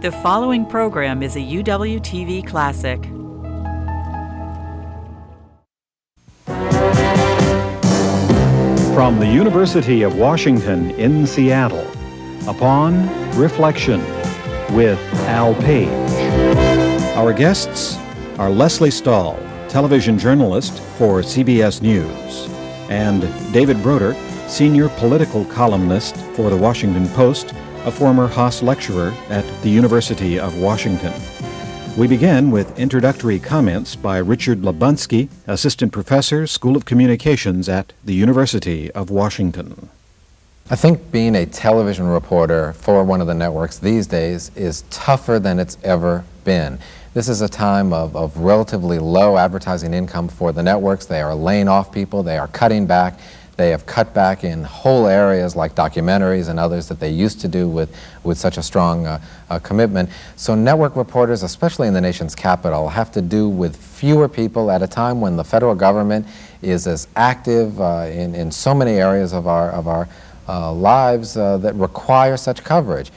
The following program is a UWTV classic. From the University of Washington in Seattle, Upon Reflection with Al Page. Our guests are Lesley Stahl, television journalist for CBS News, and David Broder, senior political columnist for the Washington Post, a former Haas lecturer at the University of Washington. We begin with introductory comments by Richard Labunsky, assistant professor, School of Communications at the University of Washington. I think being a television reporter for one of the networks these days is tougher than it's ever been. This is a time of relatively low advertising income for the networks. They are laying off people, they are cutting back. They have cut back in whole areas like documentaries and others that they used to do with such a strong commitment. So network reporters, especially in the nation's capital, have to do with fewer people at a time when the federal government is as active in so many areas of our lives that require such coverage.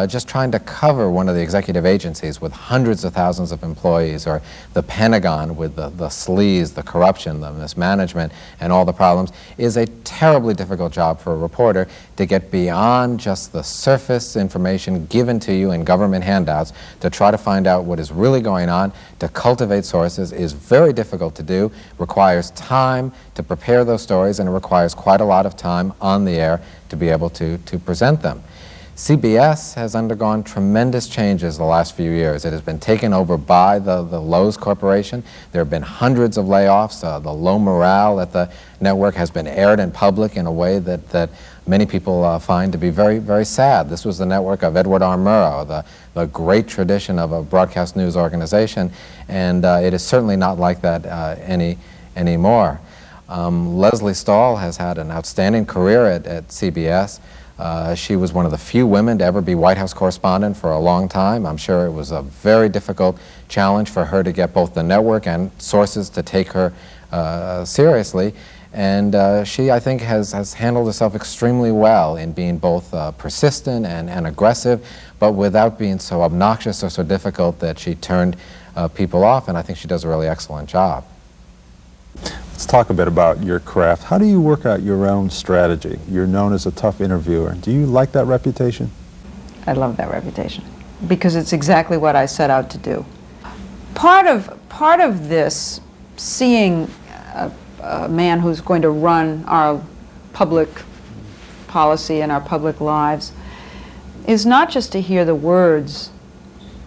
Just trying to cover one of the executive agencies with hundreds of thousands of employees, or the Pentagon with the sleaze, the corruption, the mismanagement, and all the problems, is a terribly difficult job for a reporter. To get beyond just the surface information given to you in government handouts, to try to find out what is really going on, to cultivate sources, is very difficult to do, requires time to prepare those stories, and it requires quite a lot of time on the air to be able to present them. CBS has undergone tremendous changes the last few years. It has been taken over by the Lowe's Corporation. There have been hundreds of layoffs. The low morale at the network has been aired in public in a way that many people find to be very, very sad. This was the network of Edward R. Murrow, the great tradition of a broadcast news organization, and it is certainly not like that anymore. Lesley Stahl has had an outstanding career at CBS. She was one of the few women to ever be White House correspondent for a long time. I'm sure it was a very difficult challenge for her to get both the network and sources to take her seriously. And she, I think, has handled herself extremely well in being both persistent and aggressive, but without being so obnoxious or so difficult that she turned people off, and I think she does a really excellent job. Let's talk a bit about your craft. How do you work out your own strategy? You're known as a tough interviewer. Do you like that reputation? I love that reputation because it's exactly what I set out to do. Part of this, seeing a man who's going to run our public policy and our public lives, is not just to hear the words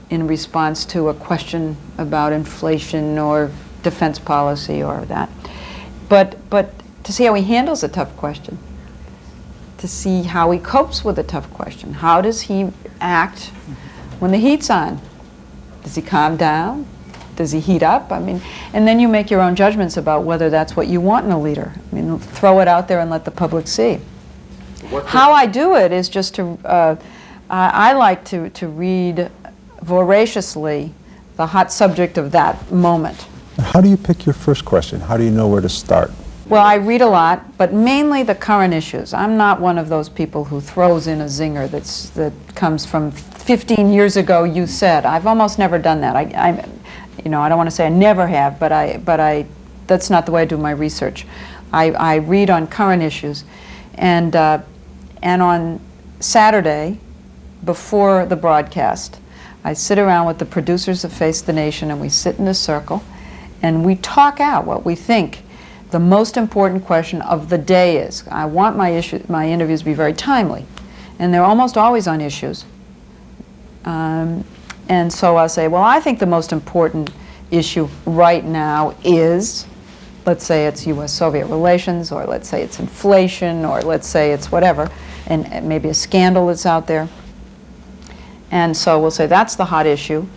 in response to a question about inflation or defense policy or that, but to see how he handles a tough question, to see how he copes with a tough question. How does he act when the heat's on? Does he calm down? Does he heat up? I mean, and then you make your own judgments about whether that's what you want in a leader. I mean, throw it out there and let the public see. How I do it is just to, I like to read voraciously the hot subject of that moment. How do you pick your first question? How do you know where to start? Well, I read a lot, but mainly the current issues. I'm not one of those people who throws in a zinger that comes from 15 years ago, you said. I've almost never done that. I don't want to say I never have, but that's not the way I do my research. I read on current issues, and on Saturday, before the broadcast, I sit around with the producers of Face the Nation, and we sit in a circle, and we talk out what we think the most important question of the day is. I want my interviews to be very timely, and they're almost always on issues. And so I'll say, well, I think the most important issue right now is, let's say it's U.S.-Soviet relations, or let's say it's inflation, or let's say it's whatever, and maybe a scandal that's out there. And so we'll say that's the hot issue.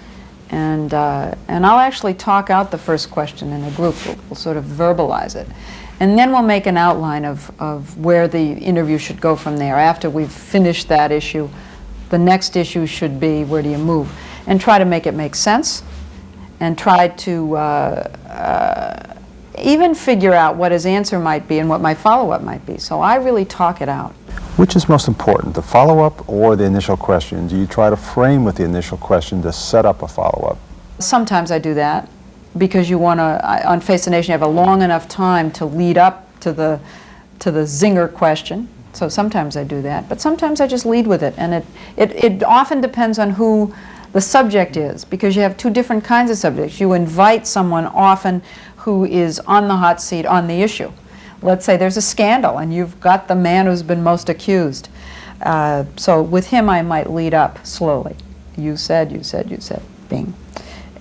And I'll actually talk out the first question in a group. We'll sort of verbalize it. And then we'll make an outline of where the interview should go from there. After we've finished that issue, the next issue should be, where do you move? And try to make it make sense, and try to even figure out what his answer might be and what my follow-up might be. So I really talk it out. Which is most important, the follow-up or the initial question? Do you try to frame with the initial question to set up a follow-up? Sometimes I do that because you want to, on Face the Nation, you have a long enough time to lead up to the zinger question. So sometimes I do that, but sometimes I just lead with it, and it often depends on who the subject is, because you have two different kinds of subjects. You invite someone often who is on the hot seat on the issue. Let's say there's a scandal and you've got the man who's been most accused. So with him I might lead up slowly. You said, bing.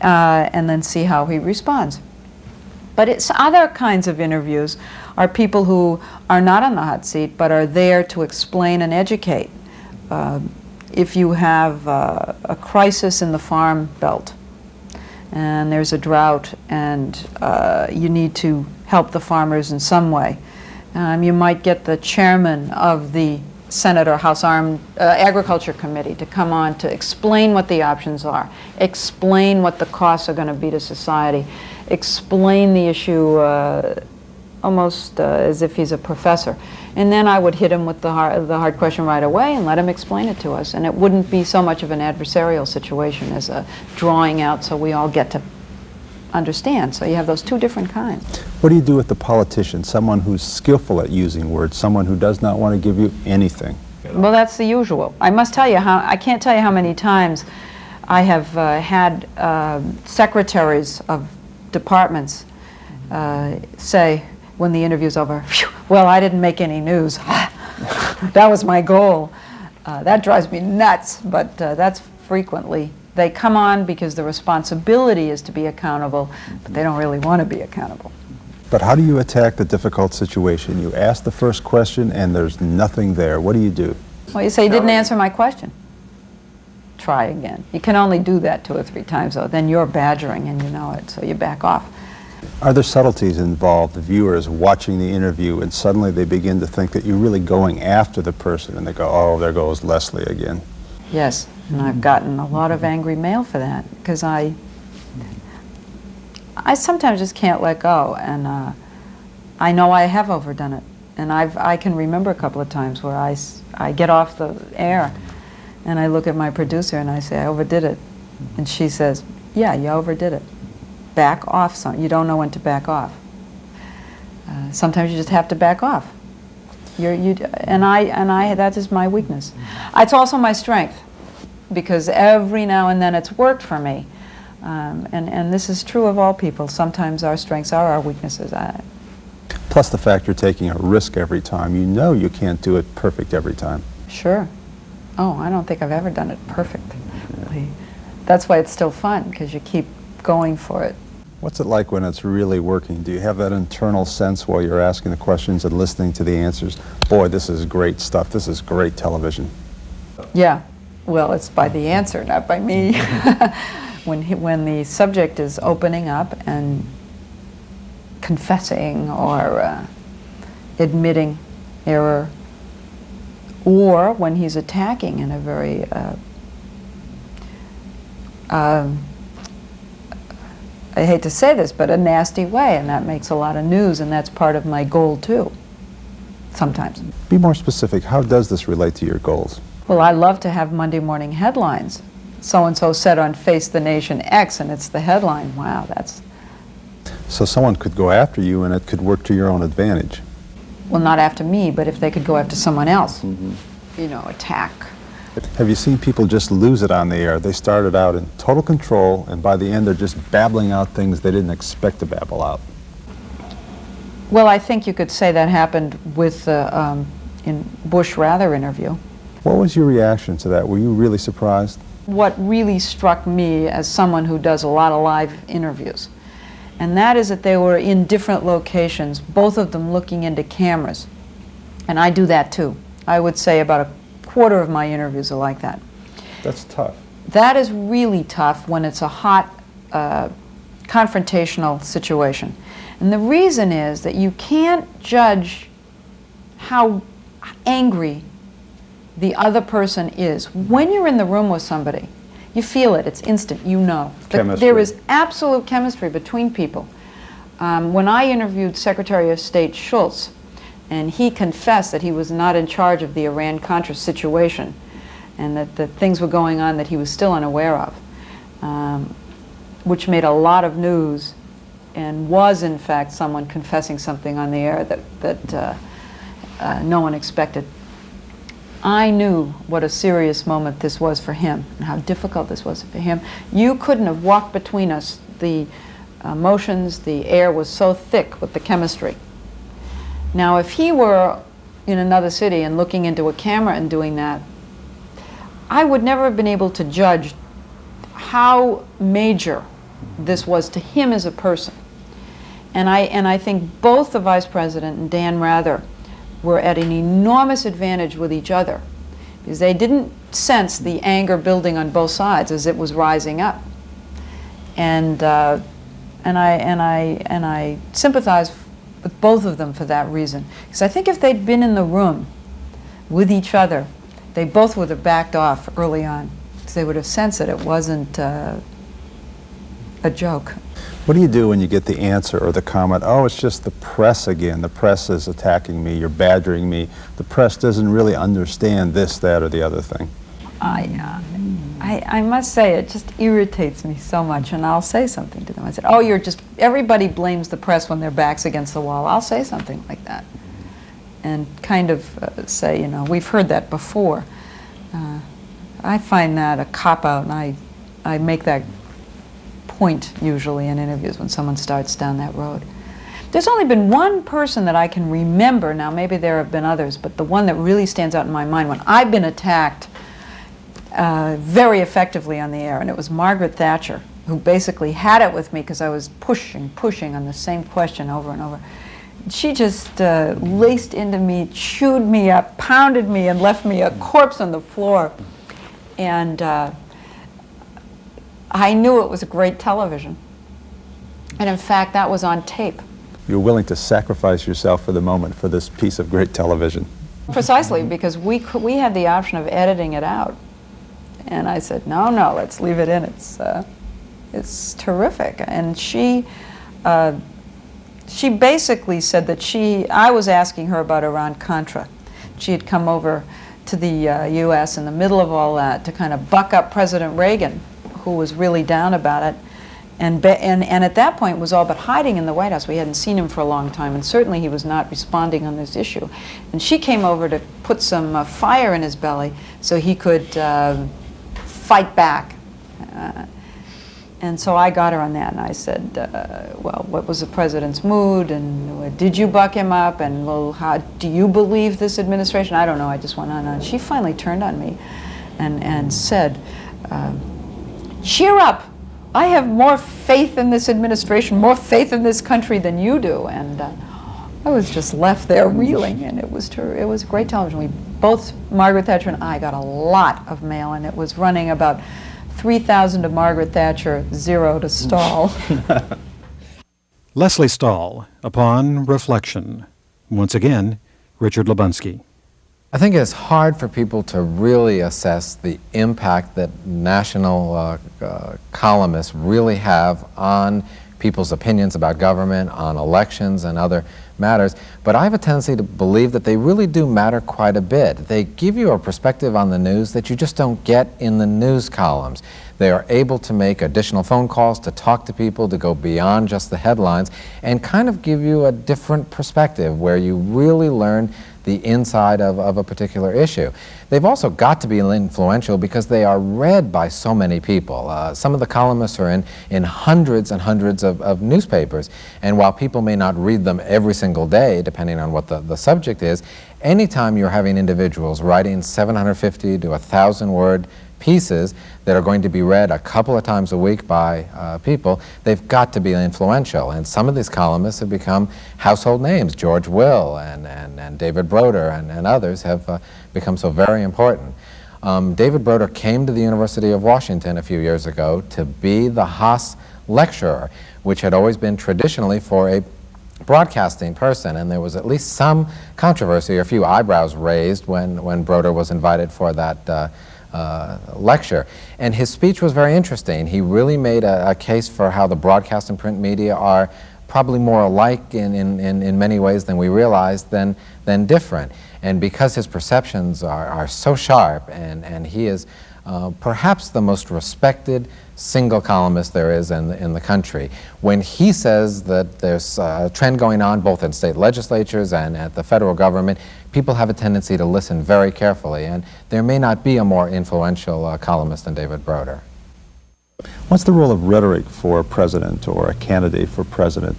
And then see how he responds. But it's other kinds of interviews are people who are not on the hot seat but are there to explain and educate. If you have a crisis in the farm belt and there's a drought and you need to help the farmers in some way, you might get the chairman of the Senate or House Agriculture Committee to come on to explain what the options are, explain what the costs are going to be to society, explain the issue almost as if he's a professor. And then I would hit him with the hard question right away and let him explain it to us. And it wouldn't be so much of an adversarial situation as a drawing out so we all get to understand. So you have those two different kinds. What do you do with the politician, someone who's skillful at using words, someone who does not want to give you anything? Well, that's the usual. I must tell you I can't tell you how many times I have had secretaries of departments say when the interview's over, well, I didn't make any news. That was my goal. That drives me nuts, but that's frequently. They come on because the responsibility is to be accountable, but they don't really want to be accountable. But how do you attack the difficult situation? You ask the first question and there's nothing there. What do you do? Well, you say, you didn't answer my question. Try again. You can only do that 2 or 3 times, though. Then you're badgering and you know it, so you back off. Are there subtleties involved, the viewers watching the interview, and suddenly they begin to think that you're really going after the person, and they go, oh, there goes Lesley again? Yes, and I've gotten a lot of angry mail for that, because I sometimes just can't let go, and I know I have overdone it. And I can remember a couple of times where I get off the air, and I look at my producer and I say, I overdid it. And she says, yeah, you overdid it. Back off. You don't know when to back off. Sometimes you just have to back off. That is my weakness. It's also my strength, because every now and then it's worked for me. And this is true of all people. Sometimes our strengths are our weaknesses. Plus the fact you're taking a risk every time. You know you can't do it perfect every time. Sure. Oh, I don't think I've ever done it perfectly. That's why it's still fun, because you keep going for it. What's it like when it's really working? Do you have that internal sense while you're asking the questions and listening to the answers? Boy, this is great stuff. This is great television. Yeah. Well, it's by the answer, not by me. When the subject is opening up and confessing or admitting error, or when he's attacking in a very I hate to say this, but a nasty way, and that makes a lot of news, and that's part of my goal too, sometimes. Be more specific. How does this relate to your goals? Well, I love to have Monday morning headlines. So-and-so said on Face the Nation X, and it's the headline. Wow, that's... So someone could go after you, and it could work to your own advantage. Well, not after me, but if they could go after someone else, you know, attack. Have you seen people just lose it on the air? They started out in total control, and by the end they're just babbling out things they didn't expect to babble out. Well, I think you could say that happened with the in Bush-Rather interview. What was your reaction to that? Were you really surprised? What really struck me as someone who does a lot of live interviews, and that is that they were in different locations, both of them looking into cameras. And I do that too. I would say about a quarter of my interviews are like that. That's tough. That is really tough when it's a hot, confrontational situation. And the reason is that you can't judge how angry the other person is. When you're in the room with somebody, you feel it, it's instant, you know. Chemistry. There is absolute chemistry between people. When I interviewed Secretary of State Schultz, And he confessed that he was not in charge of the Iran-Contra situation, and that things were going on that he was still unaware of, which made a lot of news, and was in fact someone confessing something on the air that no one expected. I knew what a serious moment this was for him and how difficult this was for him. You couldn't have walked between us. The emotions, the air was so thick with the chemistry. Now, if he were in another city and looking into a camera and doing that, I would never have been able to judge how major this was to him as a person. And I think both the Vice President and Dan Rather were at an enormous advantage with each other, because they didn't sense the anger building on both sides as it was rising up. And I sympathize with both of them for that reason. Because I think if they'd been in the room with each other, they both would have backed off early on, because they would have sensed that it wasn't a joke. What do you do when you get the answer or the comment, oh, it's just the press again, the press is attacking me, you're badgering me, the press doesn't really understand this, that, or the other thing? I must say, it just irritates me so much, and I'll say something to them. I said, oh, everybody blames the press when their back's against the wall. I'll say something like that, and kind of say, we've heard that before. I find that a cop-out, and I make that point usually in interviews when someone starts down that road. There's only been one person that I can remember, now maybe there have been others, but the one that really stands out in my mind when I've been attacked very effectively on the air, and it was Margaret Thatcher, who basically had it with me because I was pushing on the same question over and over. She just laced into me, chewed me up, pounded me, and left me a corpse on the floor. And I knew it was great television. And in fact, that was on tape. You're willing to sacrifice yourself for the moment for this piece of great television. Precisely, because we had the option of editing it out. And I said, no, let's leave it in. It's terrific. And she basically said that I was asking her about Iran-Contra. She had come over to the U.S. in the middle of all that to kind of buck up President Reagan, who was really down about it, and at that point was all but hiding in the White House. We hadn't seen him for a long time, and certainly he was not responding on this issue. And she came over to put some fire in his belly so he could fight back. And so I got her on that, and I said, well, what was the president's mood, and did you buck him up, and well, how do you believe this administration? I don't know, I just went on and on. She finally turned on me and said, cheer up. I have more faith in this administration, more faith in this country than you do. And I was just left there reeling, and it was great television. Both Margaret Thatcher and I got a lot of mail, and it was running about 3,000 to Margaret Thatcher, 0 to Stahl. Lesley Stahl, Upon Reflection. Once again, Richard Lubunsky. I think it's hard for people to really assess the impact that national columnists really have on people's opinions about government, on elections and other matters, but I have a tendency to believe that they really do matter quite a bit. They give you a perspective on the news that you just don't get in the news columns. They are able to make additional phone calls, to talk to people, to go beyond just the headlines, and kind of give you a different perspective where you really learn the inside of a particular issue. They've also got to be influential because they are read by so many people. Some of the columnists are in hundreds and hundreds of newspapers, and while people may not read them every single day, depending on what the subject is, anytime you're having individuals writing 750 to 1,000-word pieces that are going to be read a couple of times a week by people, they've got to be influential. And some of these columnists have become household names. George Will and David Broder and others have become so very important. David Broder came to the University of Washington a few years ago to be the Haas lecturer, which had always been traditionally for a broadcasting person, and there was at least some controversy or a few eyebrows raised when Broder was invited for that lecture. And his speech was very interesting. He really made a case for how the broadcast and print media are probably more alike in many ways than we realize than different. And because his perceptions are so sharp, and he is perhaps the most respected single columnist there is in the country, when he says that there's a trend going on both in state legislatures and at the federal government, people have a tendency to listen very carefully, and there may not be a more influential columnist than David Broder. What's the role of rhetoric for a president or a candidate for president?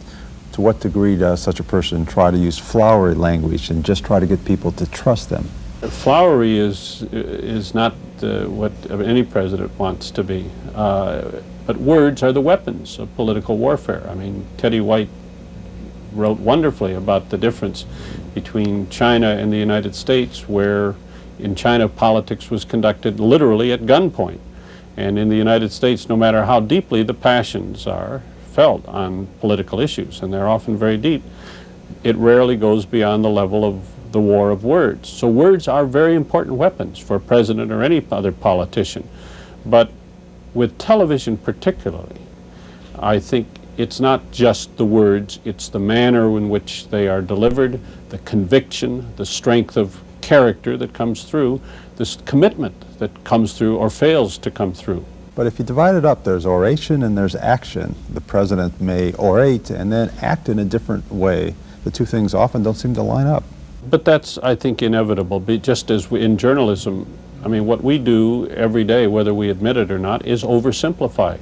To what degree does such a person try to use flowery language and just try to get people to trust them? Flowery is not what any president wants to be, but words are the weapons of political warfare. I mean, Teddy White wrote wonderfully about the difference between China and the United States, where in China politics was conducted literally at gunpoint. And in the United States, no matter how deeply the passions are felt on political issues, and they're often very deep, it rarely goes beyond the level of the war of words. So words are very important weapons for a president or any other politician. But with television particularly, I think it's not just the words, it's the manner in which they are delivered, the conviction, the strength of character that comes through, this commitment that comes through or fails to come through. But if you divide it up, there's oration and there's action. The president may orate and then act in a different way. The two things often don't seem to line up. But that's, I think, inevitable. Just as in journalism, I mean, what we do every day, whether we admit it or not, is oversimplify.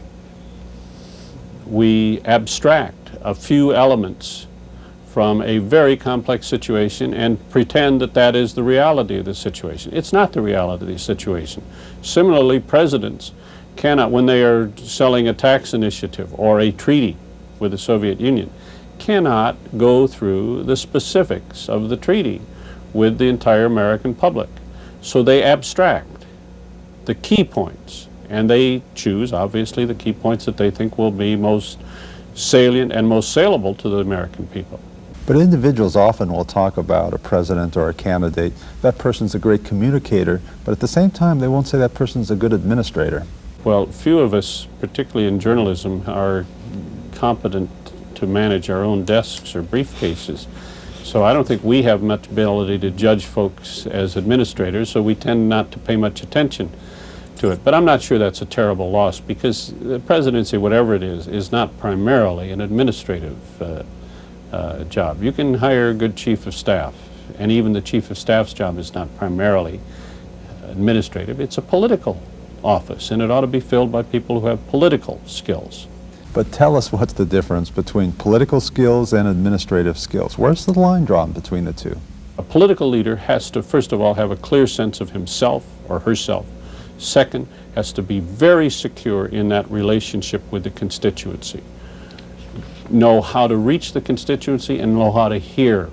We abstract a few elements from a very complex situation and pretend that that is the reality of the situation. It's not the reality of the situation. Similarly, presidents cannot, when they are selling a tax initiative or a treaty with the Soviet Union, cannot go through the specifics of the treaty with the entire American public. So they abstract the key points, and they choose, obviously, the key points that they think will be most salient and most saleable to the American people. But individuals often will talk about a president or a candidate. That person's a great communicator, but at the same time, they won't say that person's a good administrator. Well, few of us, particularly in journalism, are competent to manage our own desks or briefcases. So I don't think we have much ability to judge folks as administrators, so we tend not to pay much attention to it. But I'm not sure that's a terrible loss, because the presidency, whatever it is not primarily an administrative job. You can hire a good chief of staff, and even the chief of staff's job is not primarily administrative. It's a political office, and it ought to be filled by people who have political skills. But tell us what's the difference between political skills and administrative skills. Where's the line drawn between the two? A political leader has to, first of all, have a clear sense of himself or herself. Second, has to be very secure in that relationship with the constituency. Know how to reach the constituency and know how to hear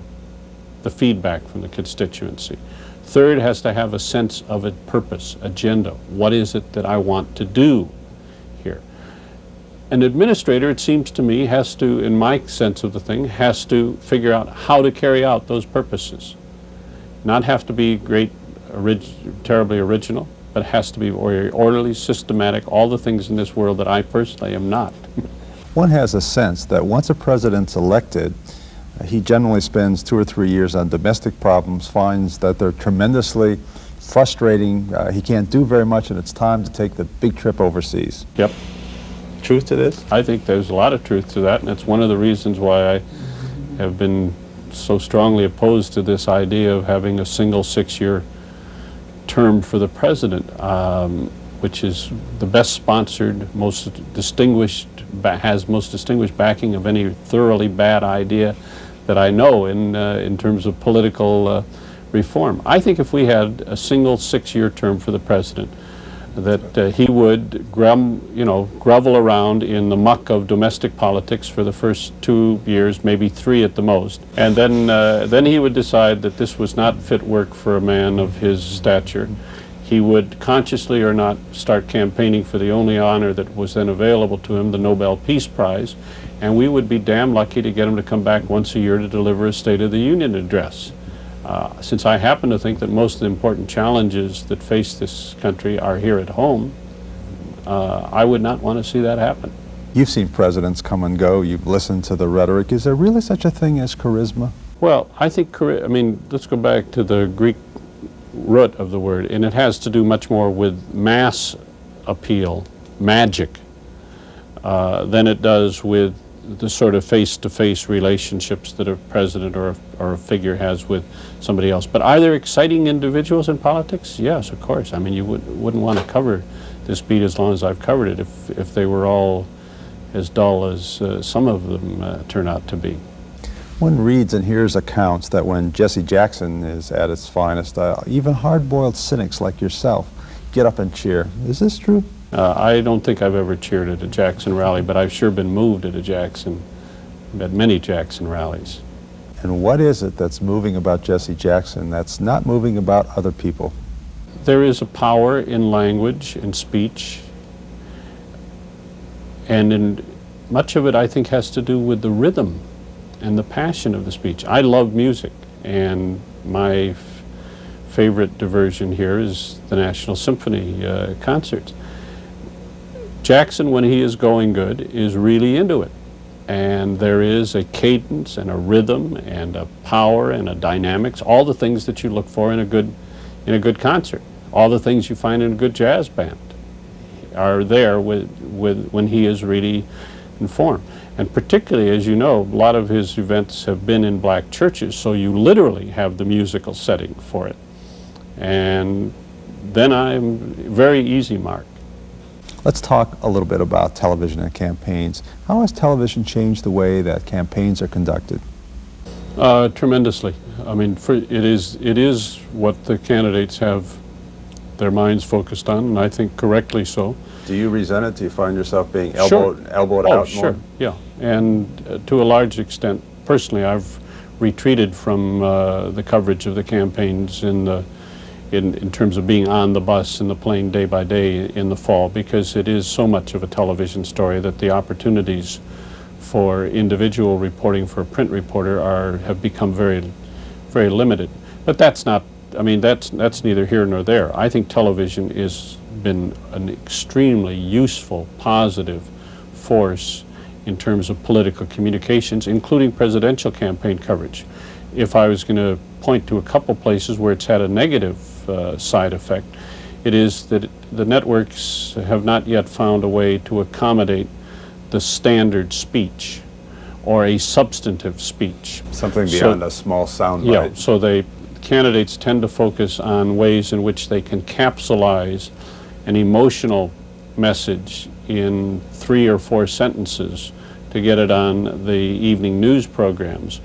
the feedback from the constituency. Third, has to have a sense of a purpose, agenda. What is it that I want to do here? An administrator, it seems to me, has to, in my sense of the thing, has to figure out how to carry out those purposes. Not have to be great, terribly original, but has to be very orderly, systematic, all the things in this world that I personally am not. One has a sense that once a president's elected, he generally spends 2 or 3 years on domestic problems, finds that they're tremendously frustrating, he can't do very much, and it's time to take the big trip overseas. Yep. Truth to this? I think there's a lot of truth to that, and it's one of the reasons why I have been so strongly opposed to this idea of having a single 6-year term for the president, which is the best sponsored, most distinguished, has most distinguished backing of any thoroughly bad idea that I know in terms of political reform. I think if we had a single 6-year term for the president, that he would grovel around in the muck of domestic politics for the first 2 years, maybe 3 at the most, and then he would decide that this was not fit work for a man of his stature. He would consciously or not start campaigning for the only honor that was then available to him, the Nobel Peace Prize, and we would be damn lucky to get him to come back once a year to deliver a State of the Union address. Since I happen to think that most of the important challenges that face this country are here at home, I would not want to see that happen. You've seen presidents come and go. You've listened to the rhetoric. Is there really such a thing as charisma? Well, I think, let's go back to the Greek root of the word, and it has to do much more with mass appeal, magic, than it does with the sort of face-to-face relationships that a president or a figure has with somebody else. But are there exciting individuals in politics? Yes, of course. I mean, you wouldn't want to cover this beat as long as I've covered it if they were all as dull as some of them turn out to be. One reads and hears accounts that when Jesse Jackson is at its finest, even hard-boiled cynics like yourself get up and cheer. Is this true? I don't think I've ever cheered at a Jackson rally, but I've sure been moved at many Jackson rallies. And what is it that's moving about Jesse Jackson that's not moving about other people? There is a power in language and speech, and much of it, I think, has to do with the rhythm and the passion of the speech. I love music, and my favorite diversion here is the National Symphony concerts. Jackson, when he is going good, is really into it. And there is a cadence and a rhythm and a power and a dynamics, all the things that you look for in a good concert. All the things you find in a good jazz band are there when he is really in form. And particularly, as you know, a lot of his events have been in black churches, so you literally have the musical setting for it. And then I'm very easy mark. Let's talk a little bit about television and campaigns. How has television changed the way that campaigns are conducted? Tremendously. I mean, it is what the candidates have their minds focused on, and I think correctly so. Do you resent it? Do you find yourself being elbowed out more? Sure, yeah. And to a large extent, personally, I've retreated from the coverage of the campaigns in terms of being on the bus and the plane day by day in the fall, because it is so much of a television story that the opportunities for individual reporting for a print reporter have become very, very limited. But that's not, I mean, that's neither here nor there. I think television has been an extremely useful, positive force in terms of political communications, including presidential campaign coverage. If I was going to point to a couple places where it's had a negative side effect, it is that the networks have not yet found a way to accommodate the standard speech or a substantive speech. Something beyond a small soundbite. Yeah, so candidates tend to focus on ways in which they can capsulize an emotional message in 3 or 4 sentences to get it on the evening news programs,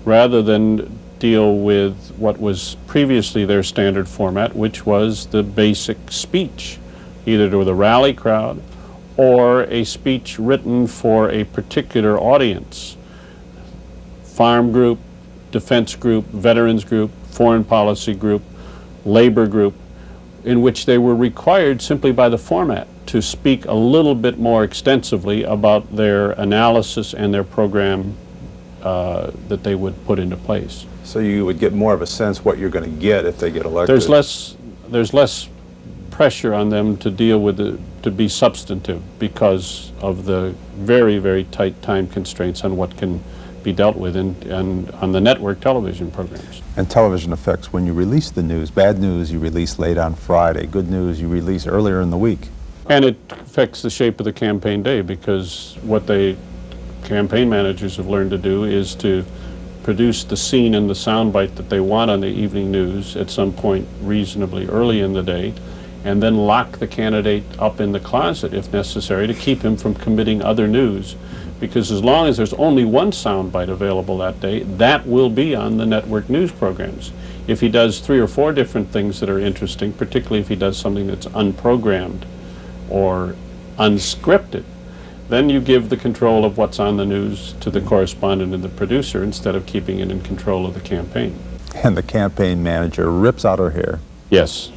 rather than deal with what was previously their standard format, which was the basic speech, either to the rally crowd or a speech written for a particular audience. Farm group, defense group, veterans group, foreign policy group, labor group, in which they were required simply by the format to speak a little bit more extensively about their analysis and their program that they would put into place. So you would get more of a sense what you're going to get if they get elected. There's less pressure on them to deal with to be substantive because of the very, very tight time constraints on what can be dealt with and on the network television programs. And television affects when you release the news. Bad news you release late on Friday. Good news you release earlier in the week. And it affects the shape of the campaign day, because what campaign managers have learned to do is to produce the scene and the soundbite that they want on the evening news at some point reasonably early in the day, and then lock the candidate up in the closet if necessary to keep him from committing other news. Because as long as there's only one soundbite available that day, that will be on the network news programs. If he does 3 or 4 different things that are interesting, particularly if he does something that's unprogrammed or unscripted, then you give the control of what's on the news to the correspondent and the producer instead of keeping it in control of the campaign. And the campaign manager rips out her hair. Yes.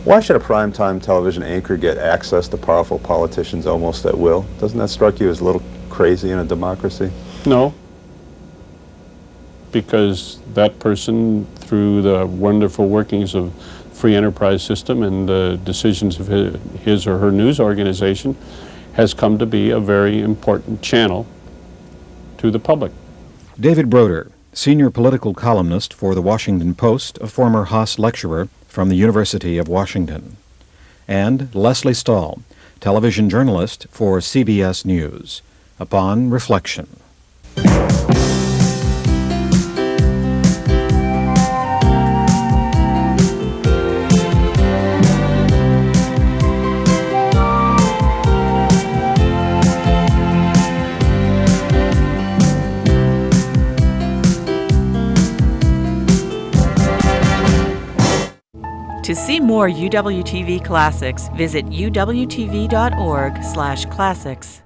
Why should a primetime television anchor get access to powerful politicians almost at will? Doesn't that strike you as a little crazy in a democracy? No. Because that person, through the wonderful workings of free enterprise system and the decisions of his or her news organization, has come to be a very important channel to the public. David Broder, senior political columnist for The Washington Post, a former Haas lecturer from the University of Washington. And Lesley Stahl, television journalist for CBS News. Upon reflection. To see more UWTV classics, visit uwtv.org/classics.